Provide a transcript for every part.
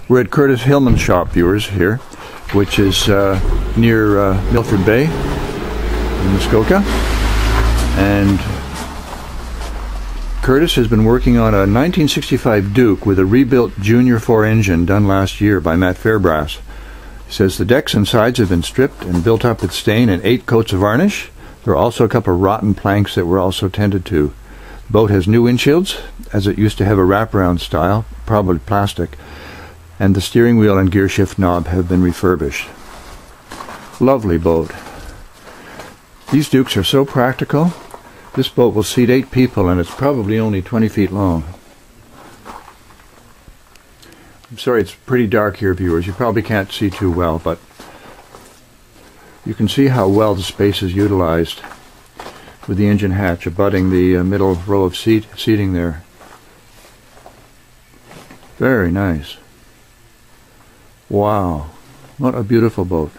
We're at Curtis Hillman's shop, viewers, here, which is near Milford Bay in Muskoka. And Curtis has been working on a 1965 Duke with a rebuilt Junior 4 engine done last year by Matt Fairbrass. He says the decks and sides have been stripped and built up with stain and 8 coats of varnish. There are also a couple of rotten planks that were also tended to. The boat has new windshields, as it used to have a wraparound style, probably plastic, and the steering wheel and gear shift knob have been refurbished. Lovely boat. These Dukes are so practical. This boat will seat 8 people, and it's probably only 20 feet long. I'm sorry, it's pretty dark here, viewers. You probably can't see too well, but you can see how well the space is utilized with the engine hatch abutting the middle row of seating there. Very nice. Wow, what a beautiful boat.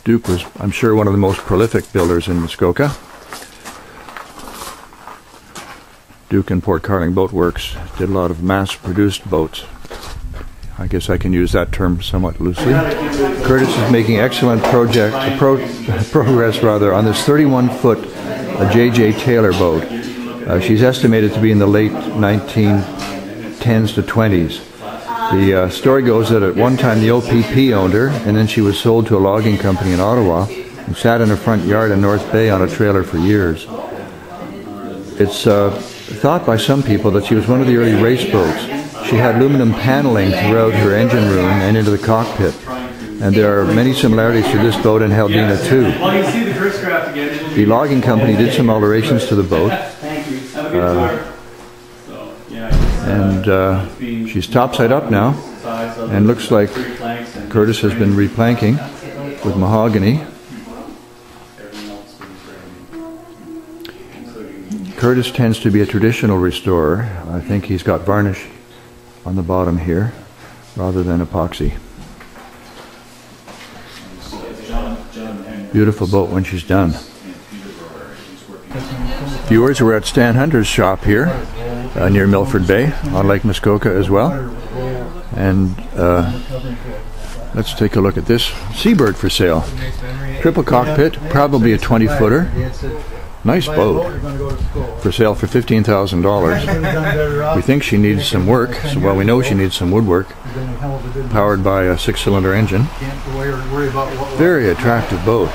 Duke was, I'm sure, one of the most prolific builders in Muskoka. Duke and Port Carling Boat Works did a lot of mass-produced boats. I guess I can use that term somewhat loosely. Curtis is making excellent progress on this 31-foot J.J. Taylor boat. She's estimated to be in the late 1910s to 20s. The story goes that at one time the OPP owned her, and then she was sold to a logging company in Ottawa and sat in her front yard in North Bay on a trailer for years. It's thought by some people that she was one of the early race boats. She had aluminum paneling throughout her engine room and into the cockpit, and there are many similarities to this boat and Haldina too. The logging company did some alterations to the boat, and she's topside up now, and looks like Curtis has been replanking with mahogany. Curtis tends to be a traditional restorer. I think he's got varnish on the bottom here rather than epoxy. Beautiful boat when she's done. Viewers, we're at Stan Hunter's shop here near Milford Bay on Lake Muskoka as well. And let's take a look at this Seabird for sale. Triple cockpit, probably a 20-footer. Nice boat. For sale for $15,000. We think she needs some work. So, well, we know she needs some woodwork. Powered by a 6-cylinder engine. Very attractive boat.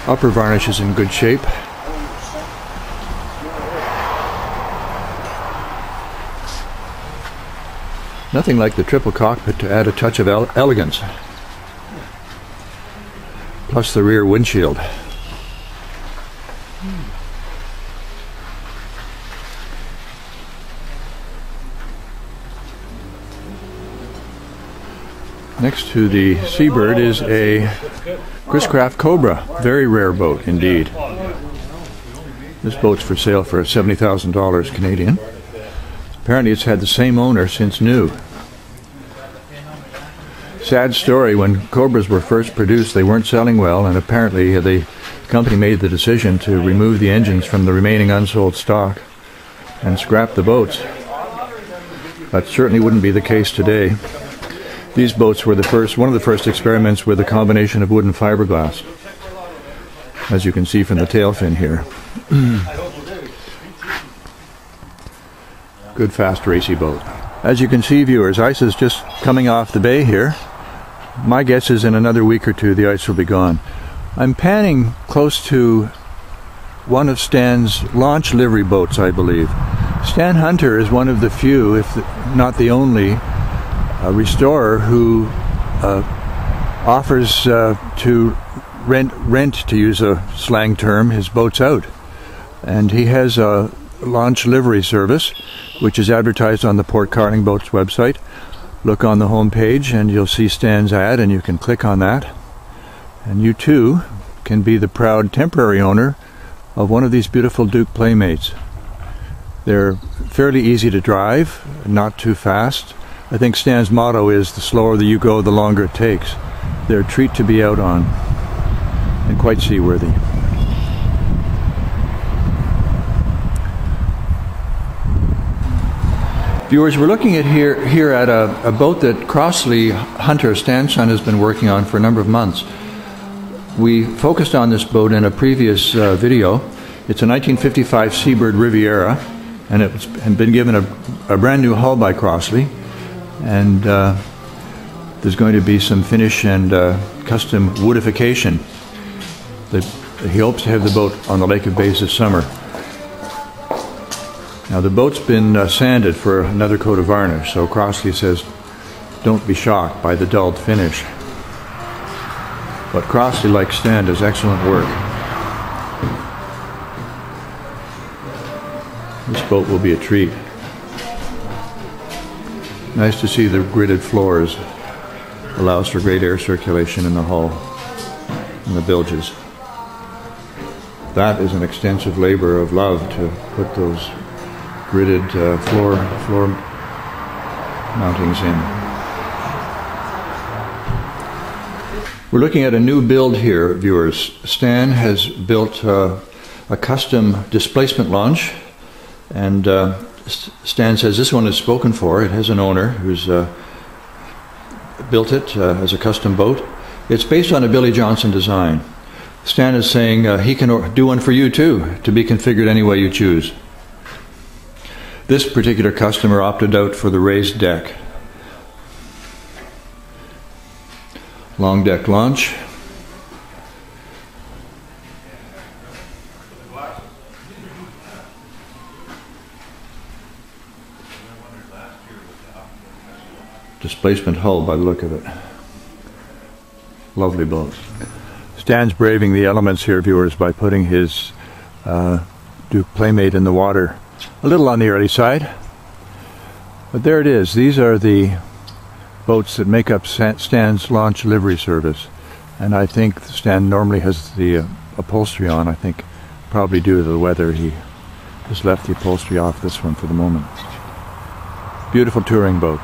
Upper varnish is in good shape. Nothing like the triple cockpit to add a touch of elegance. Plus the rear windshield. Next to the Seabird is a Chris-Craft Cobra. Very rare boat indeed. This boat's for sale for $70,000 Canadian. Apparently it's had the same owner since new. Sad story, when Cobras were first produced they weren't selling well, and apparently the company made the decision to remove the engines from the remaining unsold stock and scrap the boats. That certainly wouldn't be the case today. These boats were one of the first experiments with a combination of wood and fiberglass, as you can see from the tail fin here. Good, fast, racy boat. As you can see, viewers, ice is just coming off the bay here. My guess is in another week or two the ice will be gone. I'm panning close to one of Stan's launch livery boats, I believe. Stan Hunter is one of the few, if not the only, restorer who offers to rent, to use a slang term, his boats out. And he has a launch livery service, which is advertised on the Port Carling Boats website. Look on the home page and you'll see Stan's ad, and you can click on that. And you too can be the proud temporary owner of one of these beautiful Duke Playmates. They're fairly easy to drive, not too fast. I think Stan's motto is, the slower that you go, the longer it takes. They're a treat to be out on, and quite seaworthy. Viewers, we're looking at here at a boat that Crossley Hunter Stanson has been working on for a number of months. We focused on this boat in a previous video. It's a 1955 Seabird Riviera, and it's been given a brand new hull by Crossley, and there's going to be some finish and custom woodification. He hopes to have the boat on the Lake of Bays this summer. Now the boat's been sanded for another coat of varnish, so Crossley says don't be shocked by the dulled finish. But Crossley, like Stan, does excellent work. This boat will be a treat. Nice to see the gridded floors. Allows for great air circulation in the hull and the bilges. That is an extensive labor of love to put those gridded floor mountings in. We're looking at a new build here, viewers. Stan has built a custom displacement launch, and Stan says this one is spoken for. It has an owner who's built it as a custom boat. It's based on a Billy Johnson design. Stan is saying he can do one for you too, to be configured any way you choose. This particular customer opted out for the raised deck. Long deck launch. Displacement hull by the look of it. Lovely boat. Stan's braving the elements here, viewers, by putting his Duke Playmate in the water. A little on the early side, but there it is. These are the boats that make up Stan's launch livery service, and I think Stan normally has the upholstery on. I think probably due to the weather he has left the upholstery off this one for the moment. Beautiful touring boat.